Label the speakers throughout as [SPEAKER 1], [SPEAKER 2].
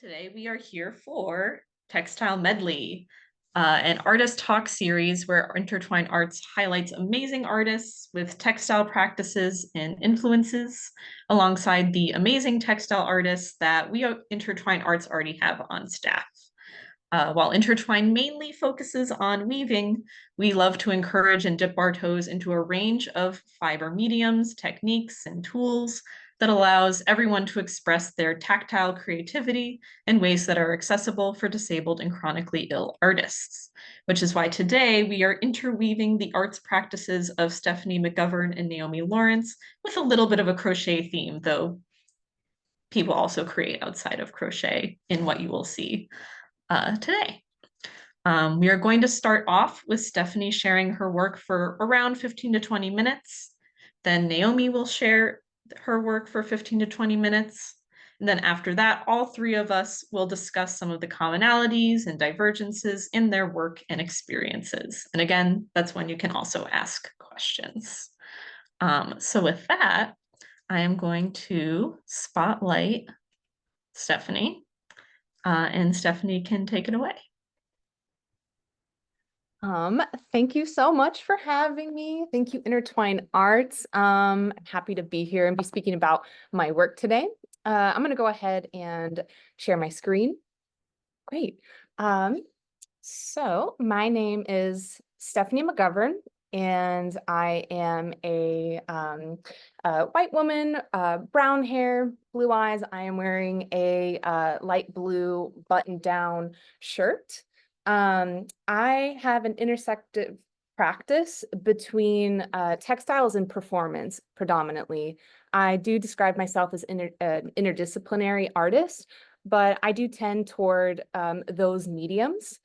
[SPEAKER 1] Today we are here for Textile Medley, an artist talk series where Intertwine Arts highlights amazing artists with textile practices and influences alongside the amazing textile artists that we at Intertwine Arts already have on staff. While Intertwine mainly focuses on weaving, we love to encourage and dip our toes into a range of fiber mediums, techniques, and tools that allows everyone to express their tactile creativity in ways that are accessible for disabled and chronically ill artists. Which is why today we are interweaving the arts practices of Stephanie McGovern and Naomi Lawrence with a little bit of a crochet theme, though people also create outside of crochet in what you will see today. We are going to start off with Stephanie sharing her work for around 15 to 20 minutes. Then Naomi will share her work for 15 to 20 minutes. And then after that, all three of us will discuss some of the commonalities and divergences in their work and experiences. And again, that's when you can also ask questions. So with that, I am going to spotlight Stephanie, and Stephanie can take it away.
[SPEAKER 2] Thank you so much for having me. Thank you, Intertwine Arts. Happy to be here and be speaking about my work today. I'm going to go ahead and share my screen. Great. So my name is Stephanie McGovern, and I am a white woman, brown hair, blue eyes. I am wearing a light blue button-down shirt. I have an intersective practice between textiles and performance predominantly. I do describe myself as an interdisciplinary artist, but I do tend toward those mediums.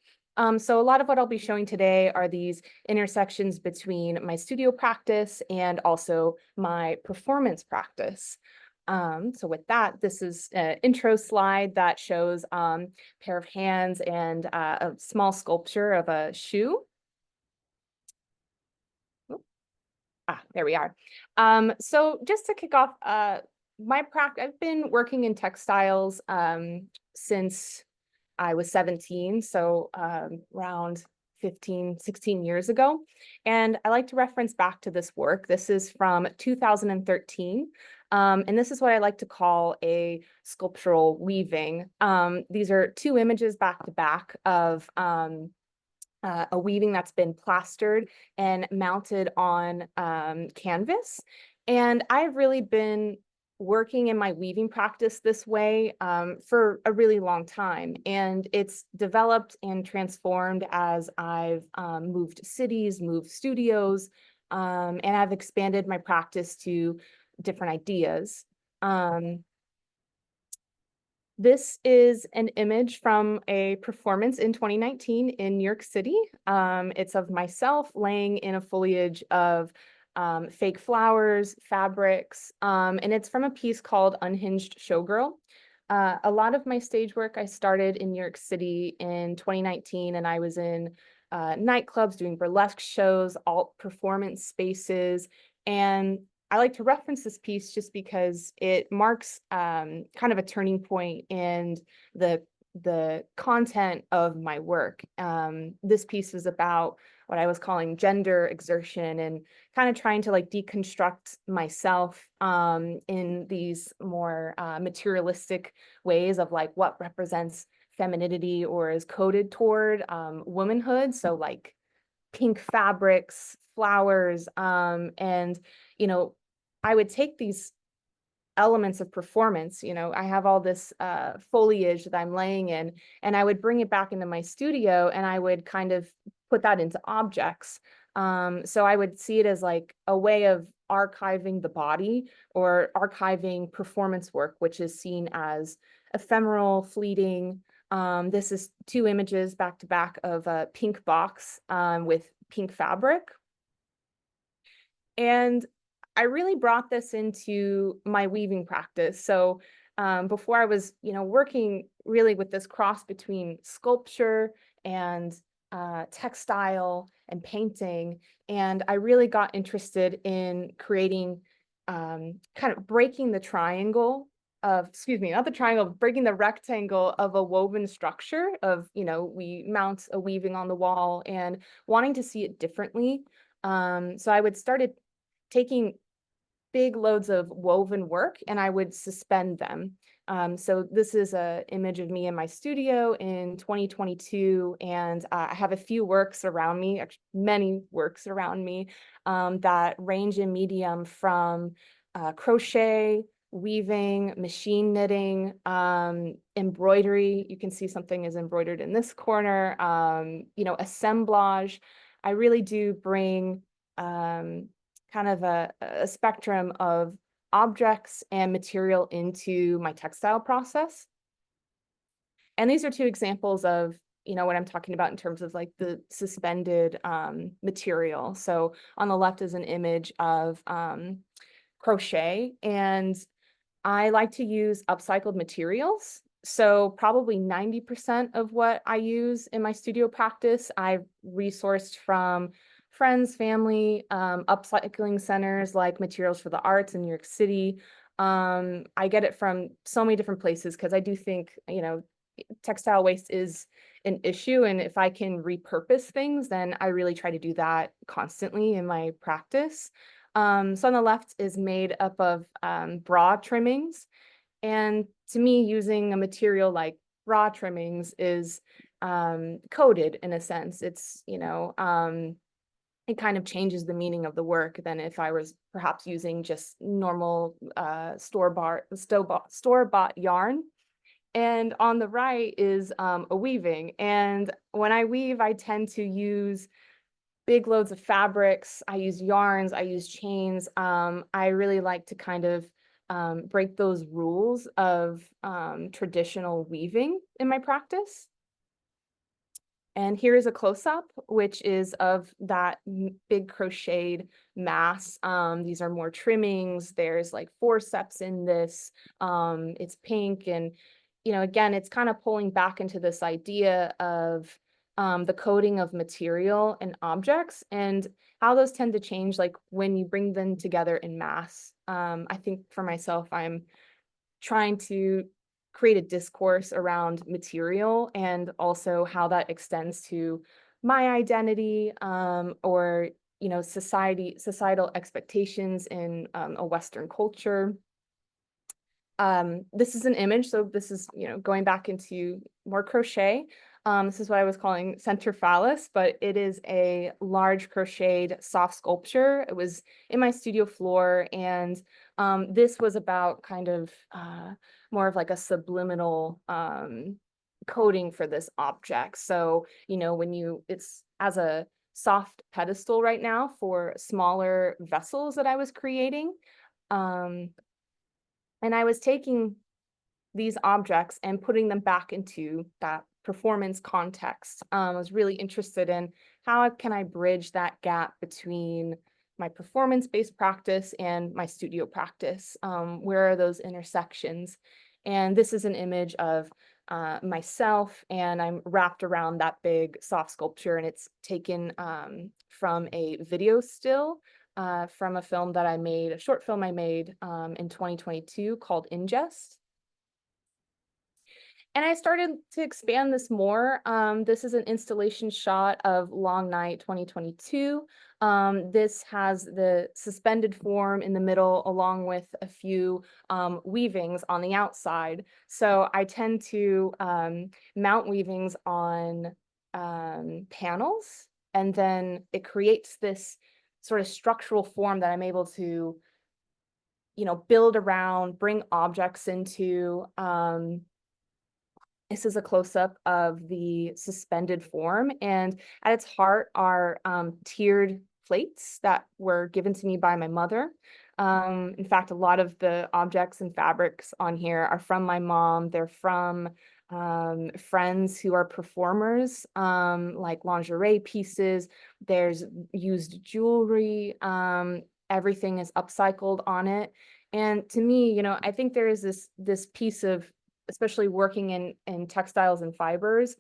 [SPEAKER 2] So a lot of what I'll be showing today are these intersections between my studio practice and also my performance practice. So with that, this is an intro slide that shows a pair of hands and a small sculpture of a shoe. There we are. So just to kick off, I've been working in textiles since I was 17, so around 15, 16 years ago. And I like to reference back to this work. This is from 2013. And this is what I like to call a sculptural weaving. These are two images back to back of a weaving that's been plastered and mounted on canvas. And I've really been working in my weaving practice this way for a really long time. And it's developed and transformed as I've moved cities, moved studios, and I've expanded my practice to different ideas. This is an image from a performance in 2019 in New York City. It's of myself laying in a foliage of fake flowers, fabrics, and it's from a piece called Unhinged Showgirl. A lot of my stage work I started in New York City in 2019, and I was in nightclubs doing burlesque shows, alt performance spaces, and I like to reference this piece just because it marks kind of a turning point in the content of my work. This piece is about what I was calling gender exertion and kind of trying to like deconstruct myself in these more materialistic ways of like what represents femininity or is coded toward womanhood. So like pink fabrics, flowers, and, you know, I would take these elements of performance, you know, I have all this foliage that I'm laying in, and I would bring it back into my studio and I would kind of put that into objects. So I would see it as like a way of archiving the body or archiving performance work, which is seen as ephemeral, fleeting. This is two images back to back of a pink box with pink fabric. And I really brought this into my weaving practice. So before I was, you know, working really with this cross between sculpture and textile and painting. And I really got interested in creating kind of breaking the triangle excuse me, not the triangle, breaking the rectangle of a woven structure of, we mount a weaving on the wall and wanting to see it differently. So I would started taking big loads of woven work and I would suspend them. So this is an image of me in my studio in 2022, and I have a few works around me, actually many works around me, that range in medium from crochet, weaving, machine knitting, embroidery. You can see something is embroidered in this corner, assemblage. I really do bring kind of a spectrum of objects and material into my textile process. And these are two examples of, what I'm talking about in terms of like the suspended material. So on the left is an image of crochet, and I like to use upcycled materials. So probably 90% of what I use in my studio practice, I've resourced from friends, family, upcycling centers like Materials for the Arts in New York City. I get it from so many different places because I do think, textile waste is an issue. And if I can repurpose things, then I really try to do that constantly in my practice. So on the left is made up of bra trimmings. And to me, using a material like bra trimmings is coded in a sense. It's, it kind of changes the meaning of the work than if I was perhaps using just normal store-bought yarn. And on the right is a weaving. And when I weave, I tend to use big loads of fabrics. I use yarns, I use chains. I really like to kind of break those rules of traditional weaving in my practice. And here is a close-up, which is of that big crocheted mass. These are more trimmings. There's like forceps in this. It's pink. And, again, it's kind of pulling back into this idea of the coding of material and objects and how those tend to change, like when you bring them together in mass. I think for myself, I'm trying to create a discourse around material and also how that extends to my identity, or societal expectations in a Western culture. This is an image, so this is going back into more crochet. This is what I was calling center phallus, but it is a large crocheted soft sculpture. It was in my studio floor, and this was about kind of more of like a subliminal coding for this object. So, it's as a soft pedestal right now for smaller vessels that I was creating. And I was taking these objects and putting them back into that performance context. I was really interested in how can I bridge that gap between my performance-based practice and my studio practice? Where are those intersections? And this is an image of myself, and I'm wrapped around that big soft sculpture, and it's taken from a video still from a film that I made, a short film I made in 2022 called Ingest. And I started to expand this more. This is an installation shot of Long Night 2022. This has the suspended form in the middle along with a few weavings on the outside. So I tend to mount weavings on panels, and then it creates this sort of structural form that I'm able to, build around, bring objects into. This is a close-up of the suspended form, and at its heart are tiered plates that were given to me by my mother. In fact, a lot of the objects and fabrics on here are from my mom. They're from friends who are performers, like lingerie pieces. There's used jewelry. Everything is upcycled on it. And to me, I think there is this piece of, especially working in textiles and fibers,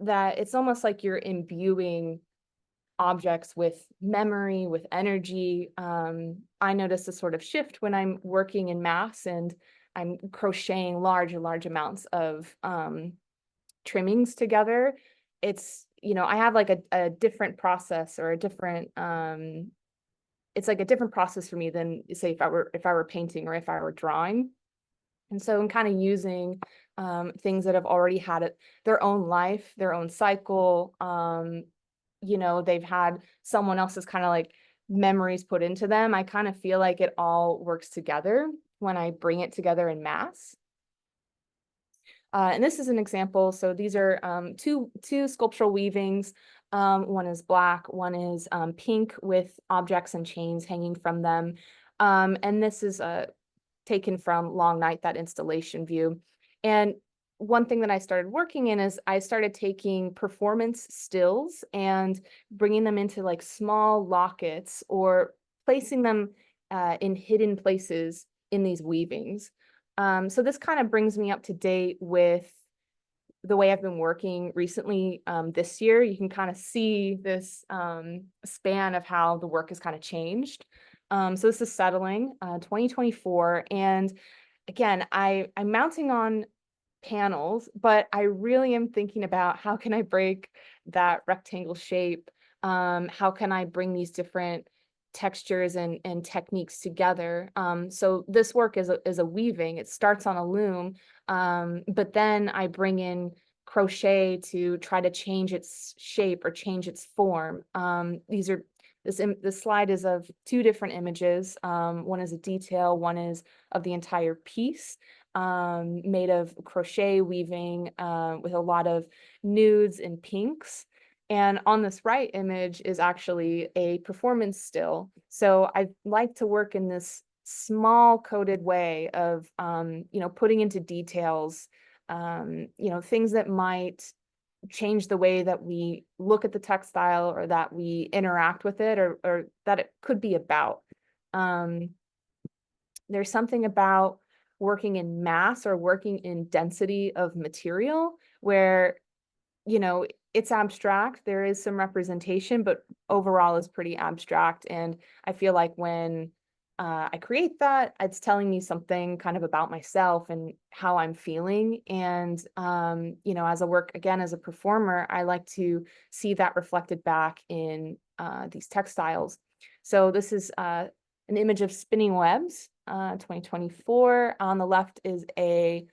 [SPEAKER 2] that it's almost like you're imbuing objects with memory, with energy. I notice a sort of shift when I'm working in mass, and I'm crocheting large amounts of trimmings together. It's, I have like a different process, or a different it's like a different process for me than, say, if I were painting or if I were drawing. And so I'm kind of using things that have already had their own life, their own cycle. They've had someone else's kind of like memories put into them. I kind of feel like it all works together when I bring it together in mass. And this is an example. So these are two sculptural weavings. One is black, one is pink with objects and chains hanging from them. And this is taken from Long Night, that installation view. And one thing that I started working in is I started taking performance stills and bringing them into like small lockets, or placing them in hidden places in these weavings. So this kind of brings me up to date with the way I've been working recently this year. You can kind of see this span of how the work has kind of changed. So this is settling 2024. And again, I'm mounting on panels, but I really am thinking about how can I break that rectangle shape? How can I bring these different textures and techniques together? So this work is a weaving. It starts on a loom, but then I bring in crochet to try to change its shape or change its form. This slide is of two different images. One is a detail, one is of the entire piece, made of crochet weaving with a lot of nudes and pinks. And on this right image is actually a performance still. So I like to work in this small coded way of, putting into details, things that might change the way that we look at the textile, or that we interact with it, or that it could be about. There's something about working in mass or working in density of material where, it's abstract. There is some representation, but overall is pretty abstract. And I feel like when I create that, it's telling me something kind of about myself and how I'm feeling. And, as I work again as a performer, I like to see that reflected back in these textiles. So this is an image of spinning webs, 2024. On the left is a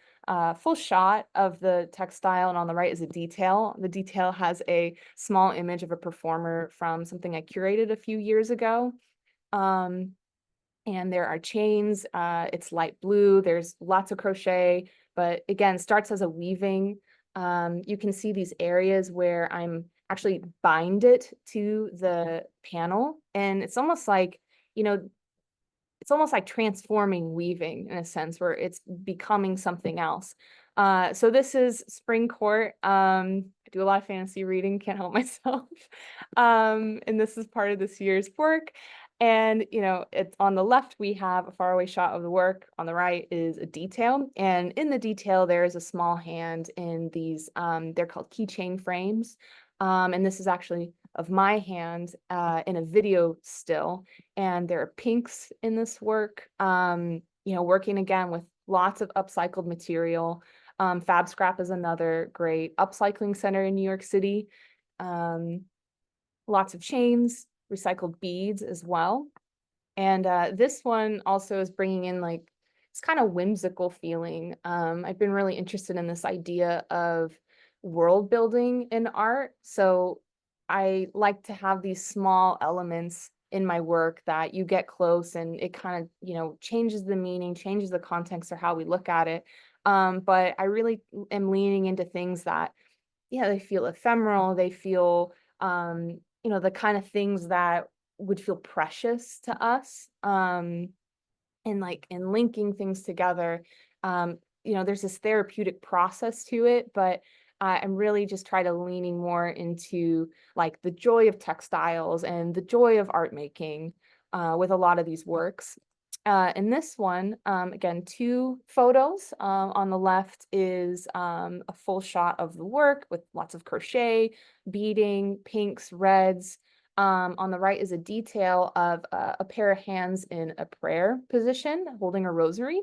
[SPEAKER 2] full shot of the textile, and on the right is a detail. The detail has a small image of a performer from something I curated a few years ago. And there are chains. It's light blue. There's lots of crochet, but again, starts as a weaving. You can see these areas where I'm actually bind it to the panel, and it's almost like, it's almost like transforming weaving in a sense, where it's becoming something else. So this is Spring Court. I do a lot of fantasy reading, can't help myself. And this is part of this year's work. And, it's on the left, we have a faraway shot of the work. On the right is a detail. And in the detail, there is a small hand in these, they're called keychain frames. And this is actually of my hand in a video still. And there are pinks in this work, working again with lots of upcycled material. Fab Scrap is another great upcycling center in New York City. Lots of chains, recycled beads as well. And this one also is bringing in like this kind of whimsical feeling. I've been really interested in this idea of world building in art. So I like to have these small elements in my work that you get close and it kind of, changes the meaning, changes the context or how we look at it. But I really am leaning into things that, they feel ephemeral. They feel, the kind of things that would feel precious to us. And like in linking things together, there's this therapeutic process to it, but I'm really just trying to leaning more into like the joy of textiles and the joy of art making with a lot of these works. In this one, again, two photos. On the left is a full shot of the work with lots of crochet, beading, pinks, reds. On the right is a detail of a pair of hands in a prayer position holding a rosary.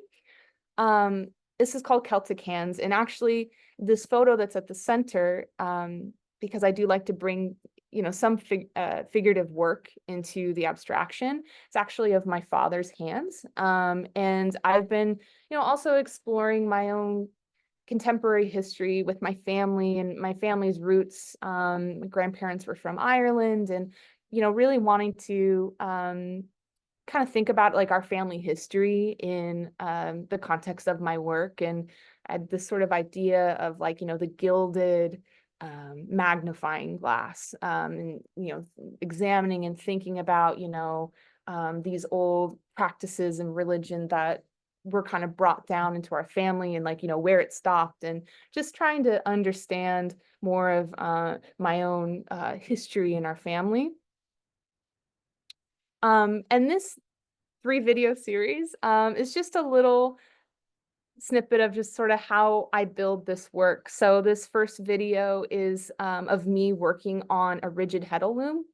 [SPEAKER 2] This is called Celtic Hands. And actually, this photo that's at the center, because I do like to bring, some figurative work into the abstraction. It's actually of my father's hands. And I've been, also exploring my own contemporary history with my family and my family's roots. My grandparents were from Ireland, and, really wanting to kind of think about like our family history in the context of my work. And I had this sort of idea of like, the gilded magnifying glass, and, examining and thinking about, these old practices and religion that were kind of brought down into our family, and like, where it stopped, and just trying to understand more of my own history in our family. And this 3 video series is just a little snippet of just sort of how I build this work. So this first video is of me working on a rigid heddle loom,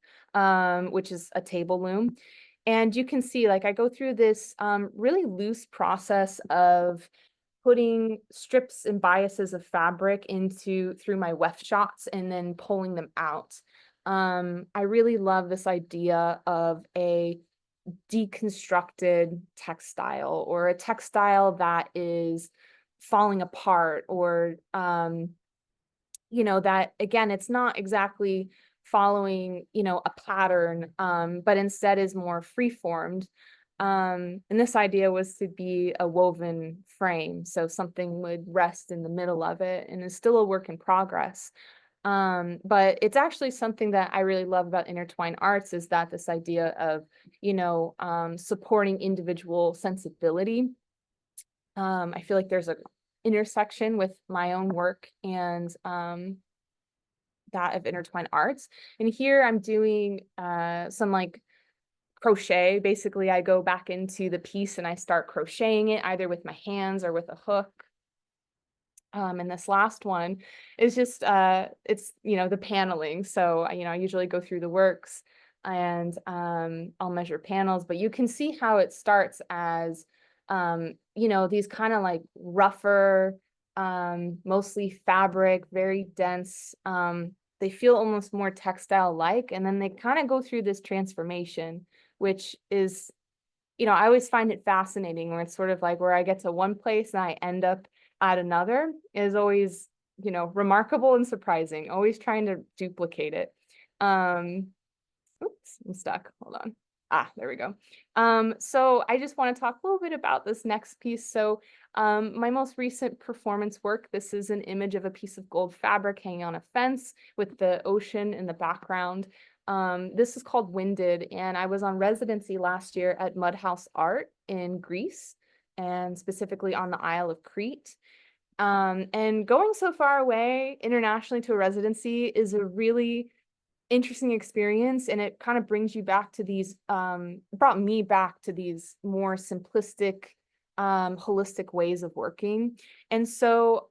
[SPEAKER 2] which is a table loom. And you can see, like, I go through this really loose process of putting strips and biases of fabric through my weft shots and then pulling them out. I really love this idea of a deconstructed textile, or a textile that is falling apart, or that, again, it's not exactly following a pattern, but instead is more free-formed. And this idea was to be a woven frame, so something would rest in the middle of it, and is still a work in progress. But it's actually something that I really love about Intertwine Arts, is that this idea of, supporting individual sensibility. I feel like there's a intersection with my own work and that of Intertwine Arts. And here I'm doing some like crochet. Basically, I go back into the piece and I start crocheting it either with my hands or with a hook. And this last one is just it's the paneling. So I usually go through the works, and I'll measure panels, but you can see how it starts as these kind of like rougher, mostly fabric, very dense. They feel almost more textile like, and then they kind of go through this transformation, which is, I always find it fascinating, where it's sort of like where I get to one place and I end up at another is always, remarkable and surprising, always trying to duplicate it. Oops, I'm stuck. Hold on. There we go. So I just want to talk a little bit about this next piece. So my most recent performance work, this is an image of a piece of gold fabric hanging on a fence with the ocean in the background. This is called Winded, and I was on residency last year at Mudhouse Art in Greece, and specifically on the Isle of Crete. And going so far away internationally to a residency is a really interesting experience, and it kind of brings you back to these, brought me back to these more simplistic, holistic ways of working. And so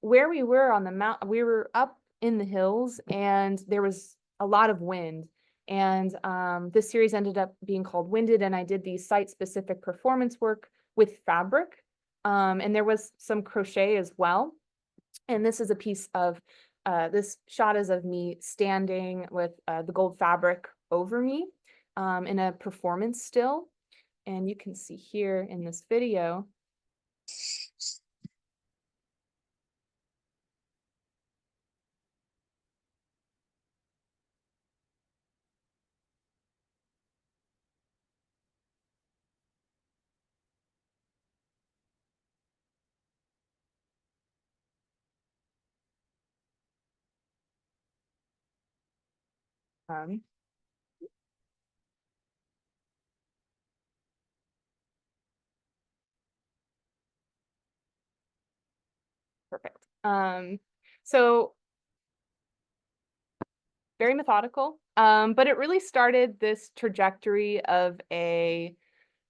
[SPEAKER 2] where we were on the mountain, we were up in the hills, and there was a lot of wind. And this series ended up being called Winded, and I did these site-specific performance work with fabric. And there was some crochet as well. And this is a piece of, this shot is of me standing with the gold fabric over me in a performance still. And you can see here in this video. Um, Perfect. So very methodical, but it really started this trajectory of a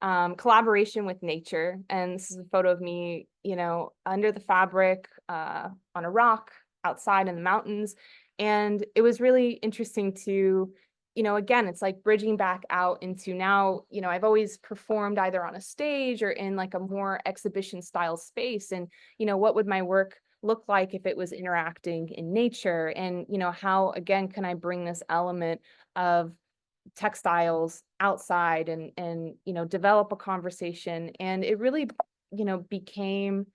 [SPEAKER 2] collaboration with nature. And this is a photo of me, under the fabric, on a rock outside in the mountains. And it was really interesting to you know, again, it's like bridging back out into now, you know, I've always performed either on a stage or in like a more exhibition style space. And, you know, what would my work look like if it was interacting in nature? And, you know, how, again, can I bring this element of textiles outside and, you know, develop a conversation? And it really, you know, became,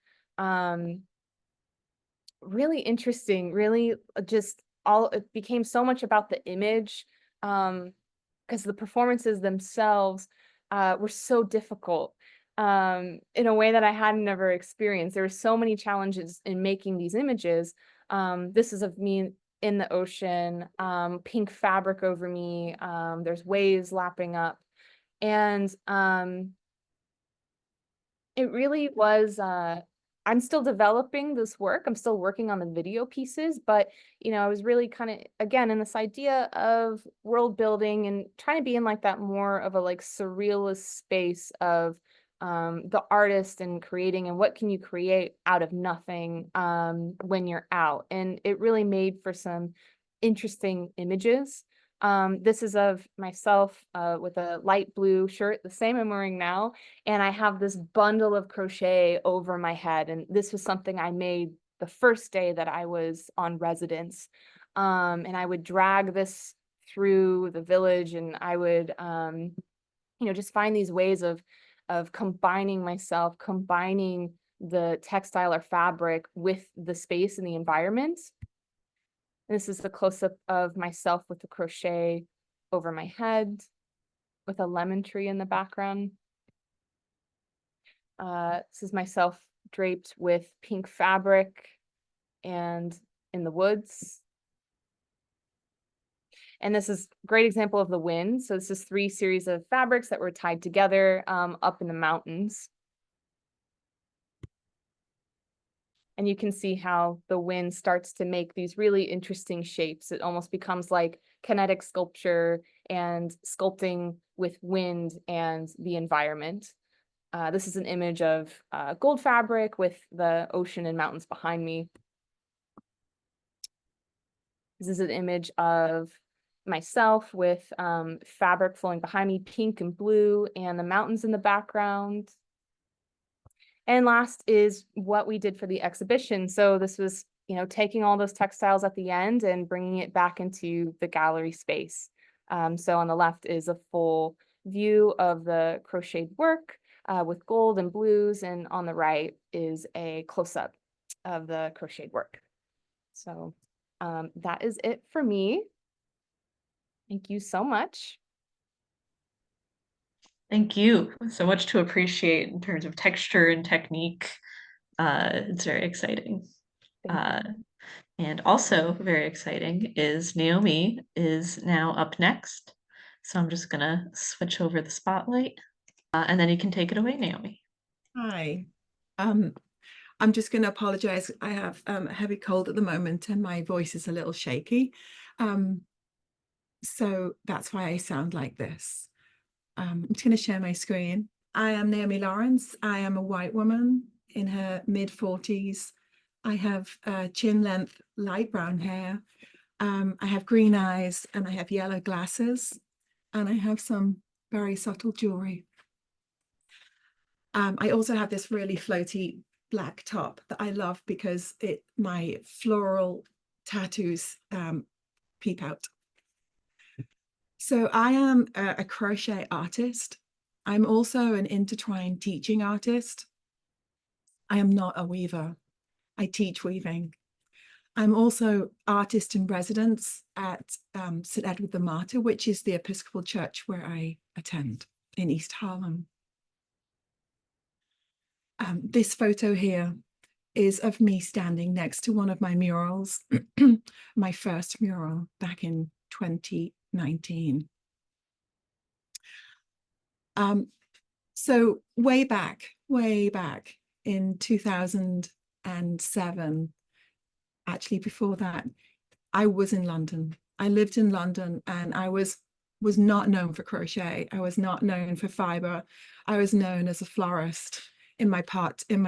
[SPEAKER 2] really interesting, really just all it became so much about the image, because the performances themselves were so difficult in a way that I had never experienced. There were so many challenges in making these images. This is of me in the ocean, pink fabric over me, there's waves lapping up. And it really was, I'm still developing this work. I'm still working on the video pieces, but you know, I was really kind of again in this idea of world building and trying to be in like that more of a like surrealist space of the artist and creating and what can you create out of nothing when you're out. And it really made for some interesting images. This is of myself with a light blue shirt, the same I'm wearing now, and I have this bundle of crochet over my head. And this was something I made the first day that I was on residence. And I would drag this through the village, and I would, you know, just find these ways of combining myself, combining the textile or fabric with the space and the environment. This is the close-up of myself with the crochet over my head with a lemon tree in the background. This is myself draped with pink fabric and in the woods. And this is a great example of the wind. So this is 3 series of fabrics that were tied together up in the mountains. And you can see how the wind starts to make these really interesting shapes. It almost becomes like kinetic sculpture and sculpting with wind and the environment. This is an image of gold fabric with the ocean and mountains behind me. This is an image of myself with fabric flowing behind me, pink and blue, and the mountains in the background. And last is what we did for the exhibition. So this was, you know, taking all those textiles at the end and bringing it back into the gallery space. So on the left is a full view of the crocheted work with gold and blues, and on the right is a close-up of the crocheted work. So that is it for me. Thank you so much.
[SPEAKER 1] Thank you. So much to appreciate in terms of texture and technique. It's very exciting. And also very exciting is Naomi is now up next. So I'm just gonna switch over the spotlight and then you can take it away, Naomi.
[SPEAKER 3] Hi. I'm just going to apologize. I have a heavy cold at the moment and my voice is a little shaky. So that's why I sound like this. I'm just going to share my screen. I am Naomi Lawrence. I am a white woman in her mid-40s. I have chin length light brown hair. I have green eyes and I have yellow glasses, and I have some very subtle jewelry. I also have this really floaty black top that I love because my floral tattoos peep out. So I am a crochet artist. I'm also an intertwine teaching artist. I am not a weaver. I teach weaving. I'm also artist in residence at St. Edward the Martyr, which is the Episcopal Church where I attend in East Harlem. This photo here is of me standing next to one of my murals, my first mural back in 2019. So way back in 2007, actually before that, I was in London. I lived in London and I was not known for crochet. I was not known for fiber. I was known as a florist in my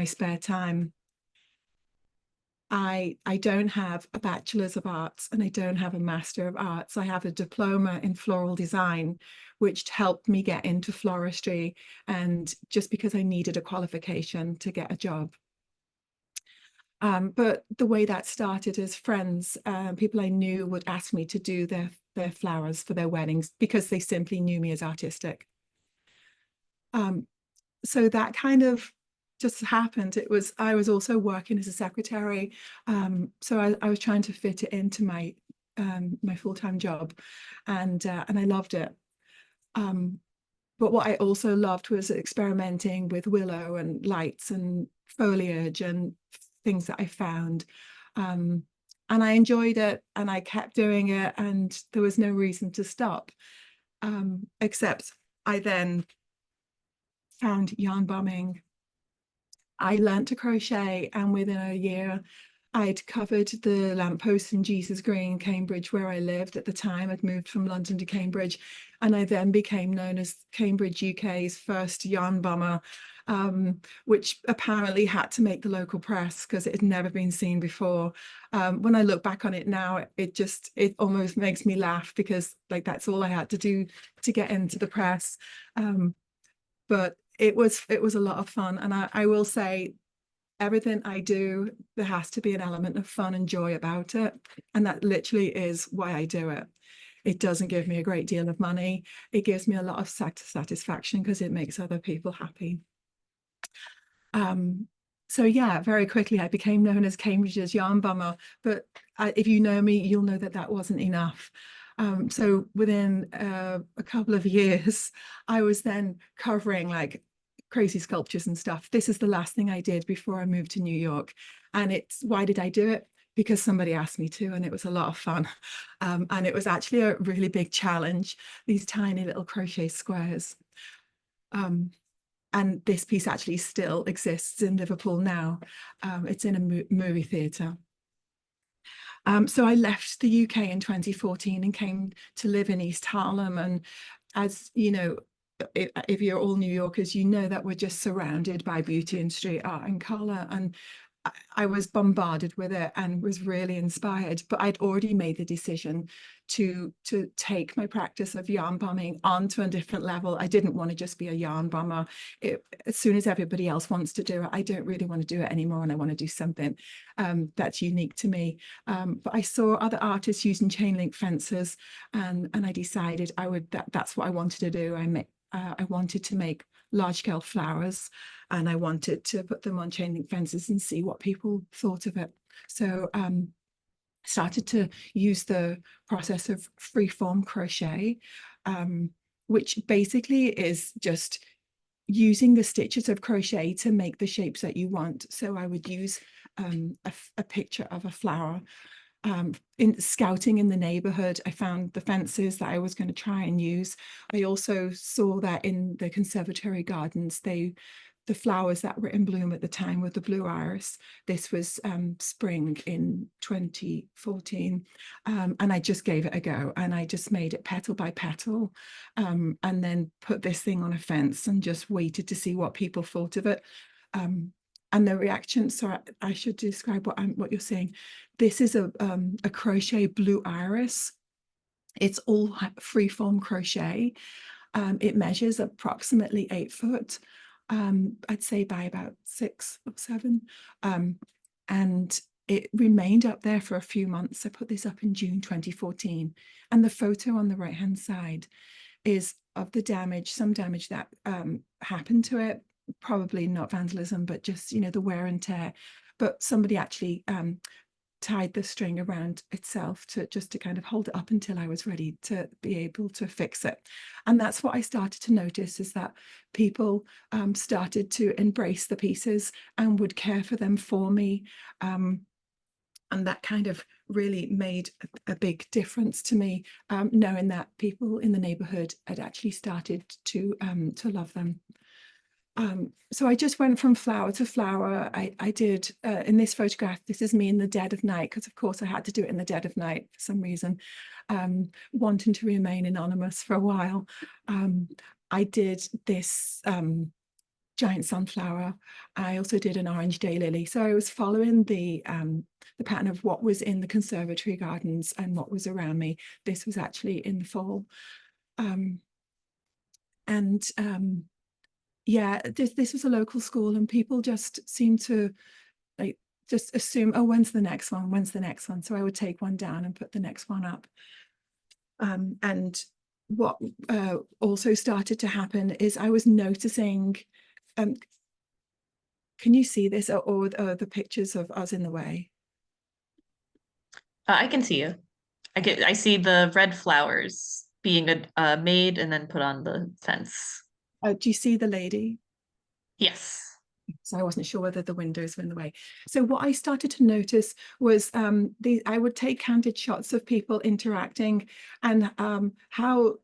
[SPEAKER 3] spare time. I don't have a bachelor's of arts and I don't have a master of arts. I have a diploma in floral design, which helped me get into floristry, and just because I needed a qualification to get a job. But the way that started is friends, people I knew would ask me to do their flowers for their weddings because they simply knew me as artistic. So that kind of just happened. I was also working as a secretary, so I was trying to fit it into my my full-time job, and I loved it. But what I also loved was experimenting with willow and lights and foliage and things that I found. And I enjoyed it and I kept doing it, and there was no reason to stop, except I then found yarn bombing. I learned to crochet, and within a year I'd covered the lampposts in Jesus Green, Cambridge, where I lived at the time. I'd moved from London to Cambridge, and I then became known as Cambridge, UK's first yarn bomber, which apparently had to make the local press because it had never been seen before. When I look back on it now, it almost makes me laugh, because like that's all I had to do to get into the press. But it was a lot of fun, and I will say, everything I do, there has to be an element of fun and joy about it, and that literally is why I do it. It doesn't give me a great deal of money. It gives me a lot of satisfaction because it makes other people happy. So yeah, very quickly I became known as Cambridge's yarn bomber, but if you know me, you'll know that that wasn't enough. So within a couple of years, I was then covering like crazy sculptures and stuff. This is the last thing I did before I moved to New York. And why did I do it? Because somebody asked me to, and it was a lot of fun. And it was actually a really big challenge, these tiny little crochet squares. And this piece actually still exists in Liverpool now. It's in a movie theatre. So I left the UK in 2014 and came to live in East Harlem. And as you know, if you're all New Yorkers, you know that we're just surrounded by beauty and street art and color. And I was bombarded with it and was really inspired, but I'd already made the decision to take my practice of yarn bombing onto a different level. I didn't want to just be a yarn bomber. As soon as everybody else wants to do it, I don't really want to do it anymore, and I want to do something that's unique to me. But I saw other artists using chain link fences, and I decided that's what I wanted to do. I wanted to make large-scale flowers, and I wanted to put them on chain link fences and see what people thought of it. So started to use the process of freeform crochet, which basically is just using the stitches of crochet to make the shapes that you want. So I would use a picture of a flower. In scouting in the neighborhood, I found the fences that I was going to try and use. I also saw that in the conservatory gardens, the flowers that were in bloom at the time were the blue iris. This was spring in 2014, and I just gave it a go, and I just made it petal by petal, and then put this thing on a fence and just waited to see what people thought of it. And the reaction, so I should describe what you're saying. This is a crochet blue iris. It's all freeform crochet. It measures approximately 8 foot, I'd say by about 6 or 7. And it remained up there for a few months. I put this up in June 2014. And the photo on the right-hand side is of the damage, some damage that happened to it. Probably not vandalism, but just, you know, the wear and tear. But somebody actually tied the string around itself to kind of hold it up until I was ready to be able to fix it. And that's what I started to notice, is that people started to embrace the pieces and would care for them for me. And that kind of really made a big difference to me, knowing that people in the neighborhood had actually started to love them. So I just went from flower to flower. I did, in this photograph, this is me in the dead of night, because of course I had to do it in the dead of night for some reason, wanting to remain anonymous for a while. I did this giant sunflower. I also did an orange daylily. So I was following the pattern of what was in the conservatory gardens and what was around me. This was actually in the fall. Yeah, this was a local school, and people just seemed to like just assume, oh, when's the next one? When's the next one? So I would take one down and put the next one up. And what also started to happen is I was noticing, can you see this, or the pictures of us in the way?
[SPEAKER 1] I can see you. I see the red flowers being made and then put on the fence.
[SPEAKER 3] Do you see the lady?
[SPEAKER 1] Yes.
[SPEAKER 3] So I wasn't sure whether the windows were in the way. So what I started to notice was I would take candid shots of people interacting, and how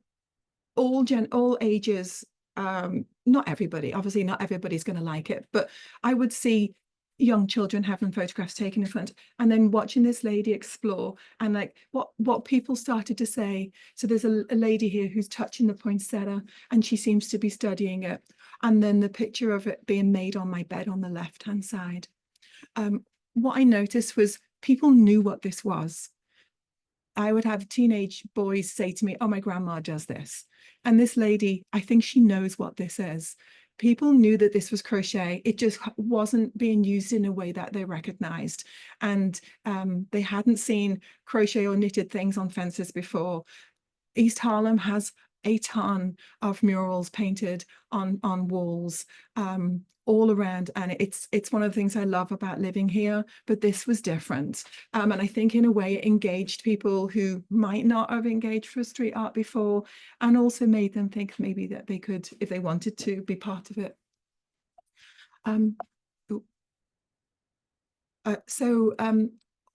[SPEAKER 3] all ages, not everybody, obviously not everybody's going to like it, but I would see young children having photographs taken in front, and then watching this lady explore, and like what people started to say. So there's a lady here who's touching the poinsettia, and she seems to be studying it, and then the picture of it being made on my bed on the left hand side. What I noticed was people knew what this was. I would have teenage boys say to me, oh, my grandma does this. And this lady, I think she knows what this is. People knew that this was crochet. It just wasn't being used in a way that they recognized. And they hadn't seen crochet or knitted things on fences before. East Harlem has a ton of murals painted on walls all around, and it's one of the things I love about living here. But this was different, and I think in a way it engaged people who might not have engaged for street art before, and also made them think maybe that they could, if they wanted to, be part of it.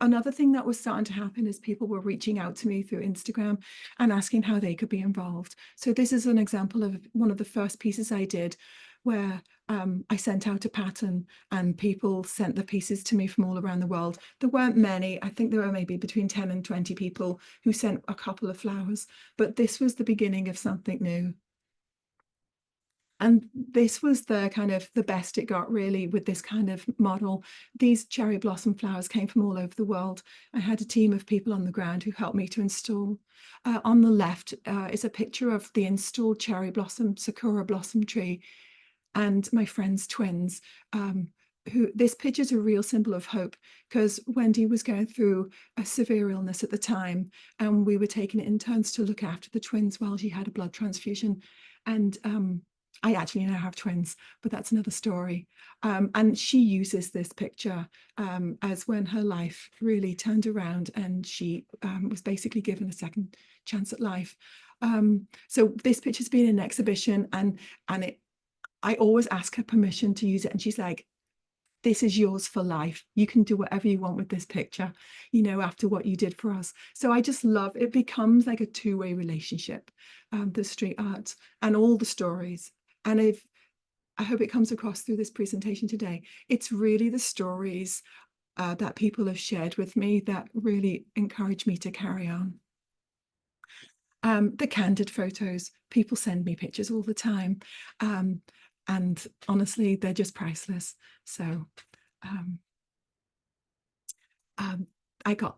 [SPEAKER 3] Another thing that was starting to happen is people were reaching out to me through Instagram and asking how they could be involved. So this is an example of one of the first pieces I did, where I sent out a pattern and people sent the pieces to me from all around the world. There weren't many. I think there were maybe between 10 and 20 people who sent a couple of flowers, but this was the beginning of something new. And this was the kind of the best it got, really, with this kind of model. These cherry blossom flowers came from all over the world. I had a team of people on the ground who helped me to install. On the left is a picture of the installed cherry blossom, sakura blossom tree, and my friend's twins. This picture is a real symbol of hope, because Wendy was going through a severe illness at the time, and we were taking it in turns to look after the twins while she had a blood transfusion. And I actually now have twins, but that's another story. And she uses this picture as when her life really turned around, and she was basically given a second chance at life. So this picture's been in an exhibition, and I always ask her permission to use it, and she's like, this is yours for life. You can do whatever you want with this picture, you know, after what you did for us. So I just love, it becomes like a two-way relationship, the street art and all the stories. And I hope it comes across through this presentation today. It's really the stories that people have shared with me that really encourage me to carry on. The candid photos, people send me pictures all the time. And honestly, they're just priceless. So I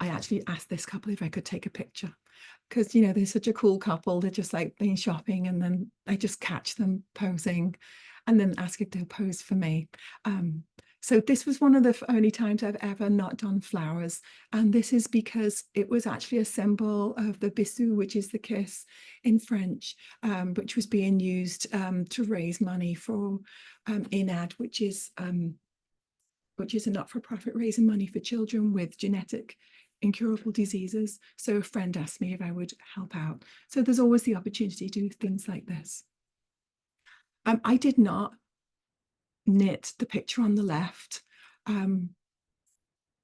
[SPEAKER 3] actually asked this couple if I could take a picture, because, you know, they're such a cool couple. They're just like been shopping, and then I just catch them posing and then ask if they'll pose for me. So this was one of the only times I've ever not done flowers. And this is because it was actually a symbol of the bisou, which is the kiss in French, which was being used to raise money for INAD, which is a not-for-profit raising money for children with genetic incurable diseases. So a friend asked me if I would help out. So there's always the opportunity to do things like this. I did not knit the picture on the left,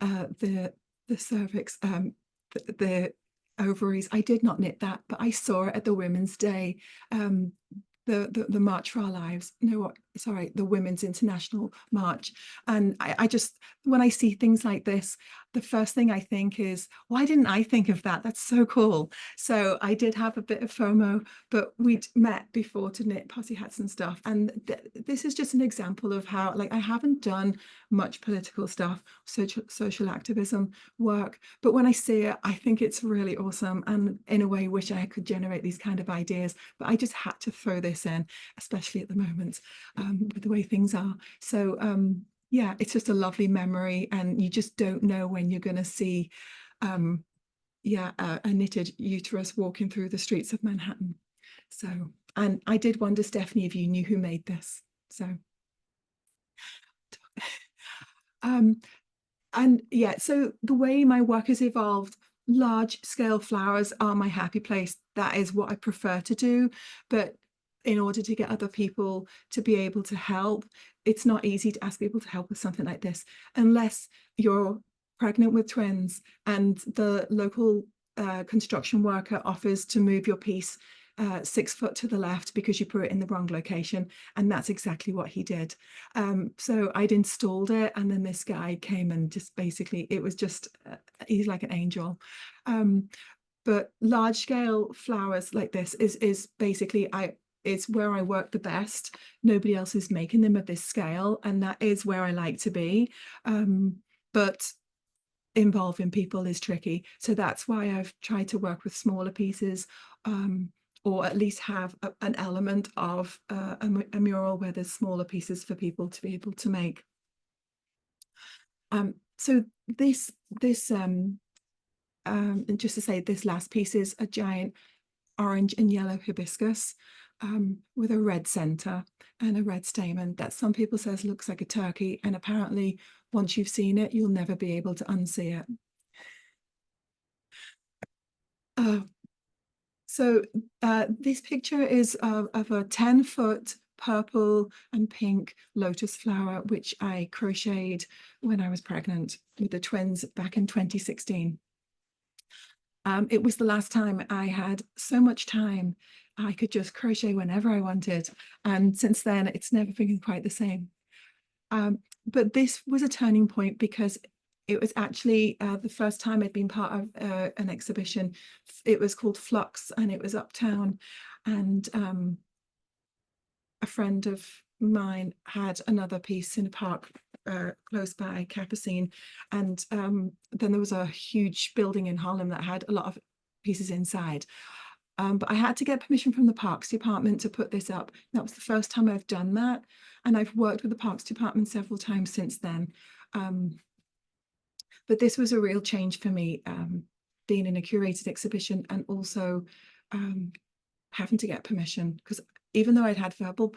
[SPEAKER 3] the cervix, the ovaries. I did not knit that, but I saw it at the Women's Day, the March for Our Lives. No, what the Women's International March. And I just, when I see things like this, the first thing I think is, why didn't I think of that? That's so cool. So I did have a bit of FOMO, but we'd met before to knit posse hats and stuff. And this is just an example of how, like, I haven't done much political stuff, social activism work, but when I see it, I think it's really awesome, and in a way wish I could generate these kind of ideas, but I just had to throw this in, especially at the moment with the way things are. So yeah, it's just a lovely memory, and you just don't know when you're going to see yeah, a knitted uterus walking through the streets of Manhattan. So, and I did wonder, Stephanie, if you knew who made this. So and yeah, so the way my work has evolved, large scale flowers are my happy place. That is what I prefer to do. But in order to get other people to be able to help, it's not easy to ask people to help with something like this, unless you're pregnant with twins and the local construction worker offers to move your piece 6 foot to the left because you put it in the wrong location. And that's exactly what he did. So I'd installed it, and then this guy came and just basically, it was just, he's like an angel. But large scale flowers like this is basically, it's where I work the best. Nobody else is making them at this scale, and that is where I like to be. But involving people is tricky. So that's why I've tried to work with smaller pieces, or at least have an element of a mural where there's smaller pieces for people to be able to make. So this and just to say, this last piece is a giant orange and yellow hibiscus with a red center and a red stamen that some people says looks like a turkey, and apparently once you've seen it, you'll never be able to unsee it. So this picture is of a 10-foot purple and pink lotus flower, which I crocheted when I was pregnant with the twins back in 2016. It was the last time I had so much time. I could just crochet whenever I wanted. And since then, it's never been quite the same. But this was a turning point because it was actually the first time I'd been part of an exhibition. It was called Flux, and it was uptown. And a friend of mine had another piece in a park close by Capucine. And then there was a huge building in Harlem that had a lot of pieces inside. But I had to get permission from the Parks Department to put this up. That was the first time I've done that. And I've worked with the Parks Department several times since then. But this was a real change for me, being in a curated exhibition and also having to get permission, because even though I'd had verbal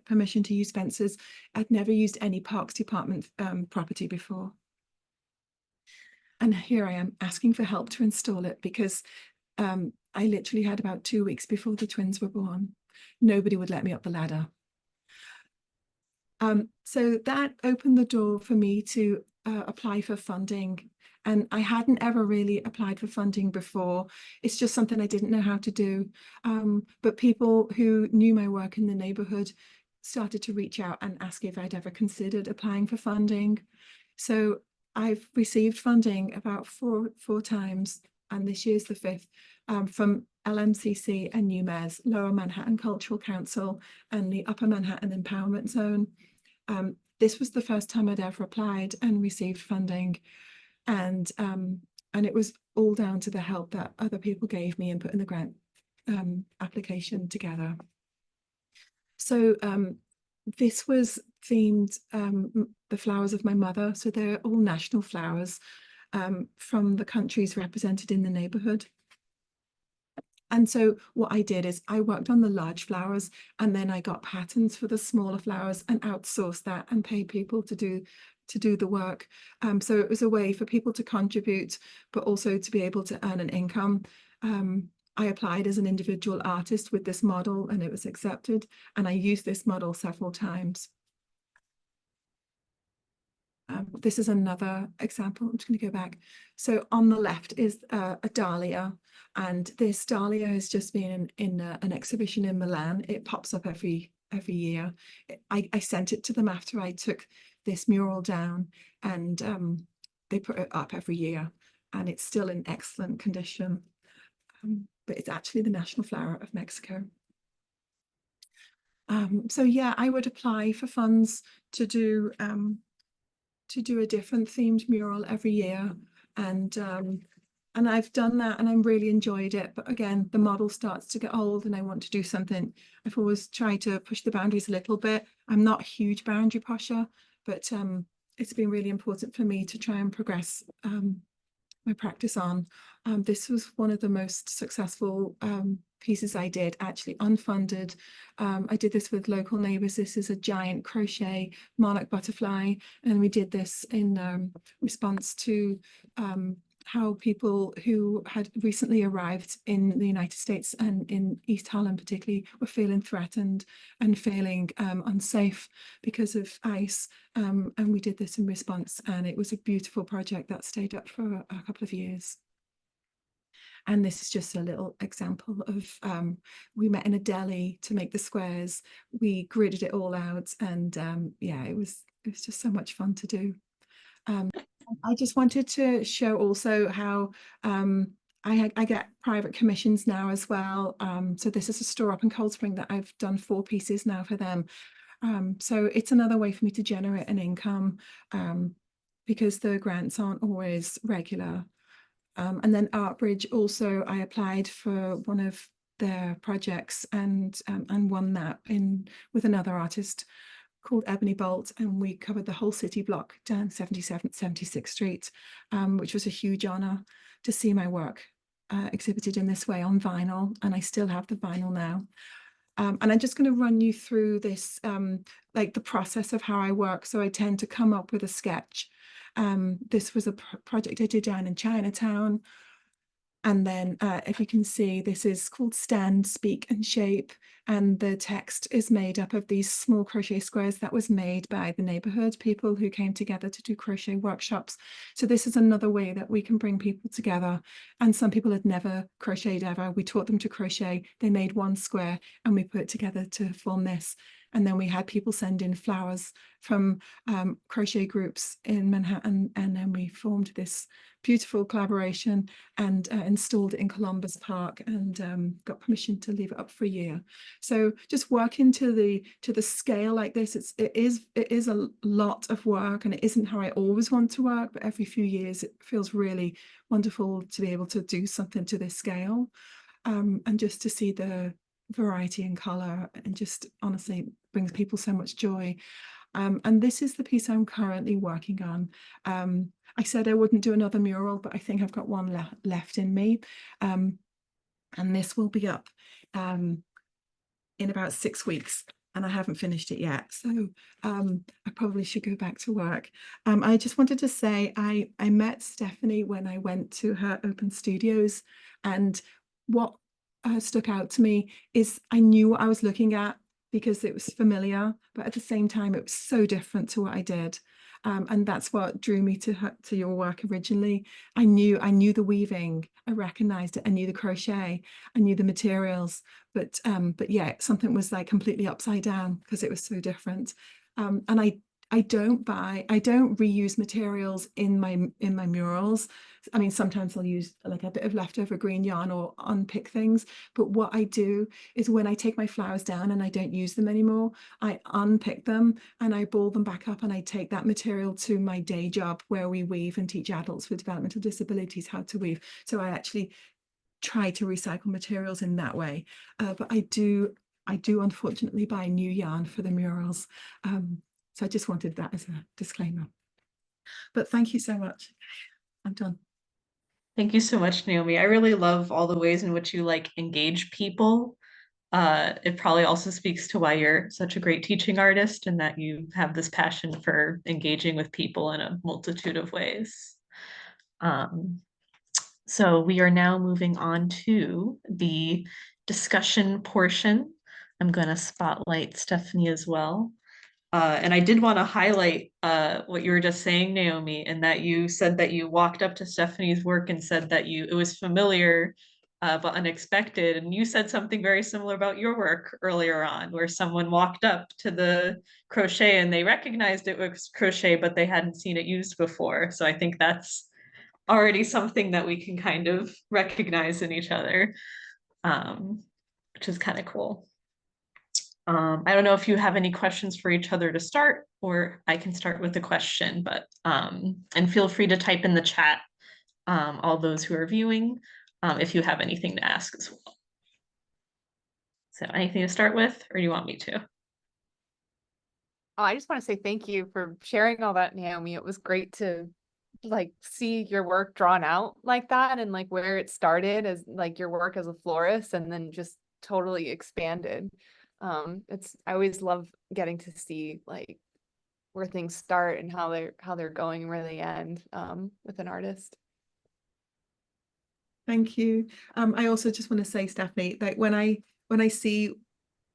[SPEAKER 3] permission to use Spencer's, I'd never used any Parks Department property before. And here I am asking for help to install it because I literally had about 2 weeks before the twins were born. Nobody would let me up the ladder. So that opened the door for me to apply for funding. And I hadn't ever really applied for funding before. It's just something I didn't know how to do. But people who knew my work in the neighborhood started to reach out and ask if I'd ever considered applying for funding. So I've received funding about four times, and this year's the 5th, from LMCC and UMES, Lower Manhattan Cultural Council, and the Upper Manhattan Empowerment Zone. This was the first time I'd ever applied and received funding. And it was all down to the help that other people gave me in putting the grant application together. So this was themed the flowers of my mother. So they're all national flowers from the countries represented in the neighborhood. And so what I did is I worked on the large flowers, and then I got patterns for the smaller flowers and outsourced that and paid people to do the work. So it was a way for people to contribute, but also to be able to earn an income. I applied as an individual artist with this model, and it was accepted. And I used this model several times. This is another example. I'm just going to go back. So on the left is a dahlia, and this dahlia has just been in an exhibition in Milan. It pops up every every year. I sent it to them after I took this mural down, and they put it up every year, and it's still in excellent condition. But it's actually the national flower of Mexico. So yeah, I would apply for funds to do a different themed mural every year, and I've done that and I'm really enjoyed it. But again, the model starts to get old and I want to do something. I've always tried to push the boundaries a little bit. I'm not a huge boundary pusher, but it's been really important for me to try and progress my practice on. This was one of the most successful pieces I did, actually unfunded. I did this with local neighbours. This is a giant crochet monarch butterfly, and we did this in response to how people who had recently arrived in the United States and in East Holland particularly were feeling threatened and feeling unsafe because of ice. And we did this in response, and it was a beautiful project that stayed up for a couple of years. And this is just a little example of, we met in a deli to make the squares. We gridded it all out, and yeah, it was just so much fun to do. I just wanted to show also how I get private commissions now as well. So this is a store up in Cold Spring that I've done 4 pieces now for them. So it's another way for me to generate an income, because the grants aren't always regular. And then Artbridge also, I applied for one of their projects and won that with another artist called Ebony Bolt, and we covered the whole city block down 77th, 76th Street, which was a huge honor to see my work exhibited in this way on vinyl, and I still have the vinyl now. And I'm just going to run you through this, like the process of how I work. So I tend to come up with a sketch. This was a project I did down in Chinatown. And then if you can see, this is called Stand, Speak and Shape. And the text is made up of these small crochet squares that was made by the neighborhood people who came together to do crochet workshops. So this is another way that we can bring people together. And some people had never crocheted ever. We taught them to crochet. They made one square and we put it together to form this. And then we had people send in flowers from crochet groups in Manhattan. And then we formed this beautiful collaboration and installed it in Columbus Park, and got permission to leave it up for a year. So just working to the scale like this, it is a lot of work, and it isn't how I always want to work, but every few years it feels really wonderful to be able to do something to this scale, and just to see the variety in color, and just honestly brings people so much joy. And this is the piece I'm currently working on. I said I wouldn't do another mural, but I think I've got one left in me. And this will be up in about 6 weeks, and I haven't finished it yet. So I probably should go back to work. I just wanted to say I met Stephanie when I went to her open studios, and what stuck out to me is I knew what I was looking at because it was familiar, but at the same time it was so different to what I did. And that's what drew me to your work originally. I knew the weaving, I recognized it, I knew the crochet, I knew the materials, but yeah, something was like completely upside down because it was so different. And I don't reuse materials in my murals. I mean, sometimes I'll use like a bit of leftover green yarn or unpick things, but what I do is when I take my flowers down and I don't use them anymore, I unpick them and I ball them back up, and I take that material to my day job where we weave and teach adults with developmental disabilities how to weave. So I actually try to recycle materials in that way, but I do unfortunately buy new yarn for the murals. So I just wanted that as a disclaimer. But thank you so much. I'm done.
[SPEAKER 1] Thank you so much, Naomi. I really love all the ways in which you like engage people. It probably also speaks to why you're such a great teaching artist and that you have this passion for engaging with people in a multitude of ways. So we are now moving on to the discussion portion. I'm going to spotlight Stephanie as well. And I did want to highlight what you were just saying, Naomi, and that you said that you walked up to Stephanie's work and said that it was familiar but unexpected. And you said something very similar about your work earlier on, where someone walked up to the crochet and they recognized it was crochet, but they hadn't seen it used before. So I think that's already something that we can kind of recognize in each other, which is kind of cool. I don't know if you have any questions for each other to start, or I can start with a question, but and feel free to type in the chat, all those who are viewing, if you have anything to ask as well. So anything to start with, or do you want me to?
[SPEAKER 2] Oh, I just want to say thank you for sharing all that, Naomi. It was great to like see your work drawn out like that, and like where it started as like your work as a florist and then just totally expanded. I always love getting to see like where things start and how they're going and where they end with an artist.
[SPEAKER 3] Thank you. I also just want to say, Stephanie, like when I see